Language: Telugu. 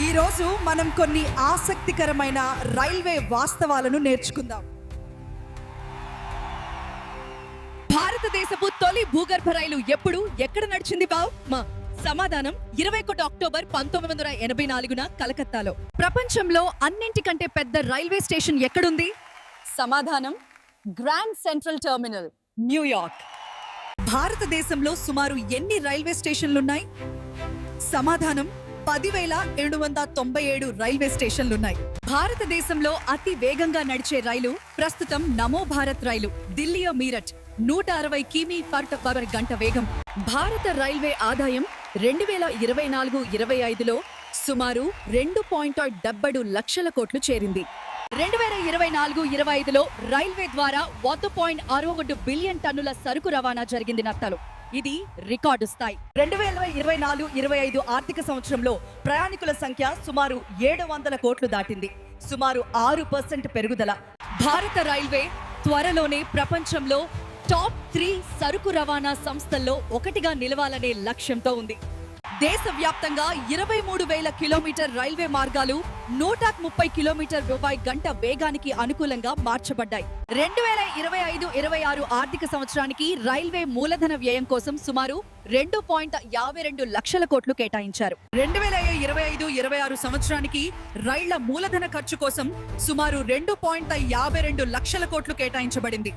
ఈరోజు మనం కొన్ని ఆసక్తికరమైన రైల్వే వాస్తవాలను నేర్చుకుందాం. భారతదేశపు తొలి భూగర్భ రైలు ఎప్పుడు ఎక్కడ నడిచింది బావ్? సమాధానం 21 అక్టోబర్ 1984న కలకత్తాలో. ప్రపంచంలో అన్నింటికంటే పెద్ద రైల్వే స్టేషన్ ఎక్కడుంది? సమాధానం గ్రాండ్ సెంట్రల్ టెర్మినల్, న్యూయార్క్. భారతదేశంలో సుమారు ఎన్ని రైల్వే స్టేషన్లున్నాయి? సమాధానం 10,797 రైల్వే స్టేషన్లున్నాయి. భారతదేశంలో అతి వేగంగా నడిచే రైలు ప్రస్తుతం నమో భారత్ రైలు. ఢిల్లీ మీరట్ 160 కిమీ/గంట వేగం. భారత రైల్వే ఆదాయం 2024-25లో సుమారు 2.7 లక్షల కోట్లు చేరింది. 2024-25లో రైల్వే ద్వారా 1.61 బిలియన్ టన్నుల సరుకు రవాణా జరిగింది నత్తాలు. ఇది రికార్డు స్థాయి. 2024-25 ఆర్థిక సంవత్సరంలో ప్రయాణికుల సంఖ్య సుమారు 700 కోట్లు దాటింది. సుమారు 6% పెరుగుదల. భారత రైల్వే త్వరలోనే ప్రపంచంలో టాప్ 3 సరుకు రవాణా సంస్థల్లో ఒకటిగా నిలవాలనే లక్ష్యంతో ఉంది. దేశవ్యాప్తంగా 23,000 కిలోమీటర్ రైల్వే మార్గాలు 130 కిలోమీటర్/గంట వేగానికి అనుకూలంగా మార్చబడ్డాయి. 2025-26 ఆర్థిక సంవత్సరానికి రైల్వే మూలధన వ్యయం కోసం సుమారు 2.52 లక్షల కోట్లు కేటాయించారు. 2025-26 సంవత్సరానికి రైళ్ల మూలధన ఖర్చు కోసం సుమారు 2.52 లక్షల కోట్లు కేటాయించబడింది.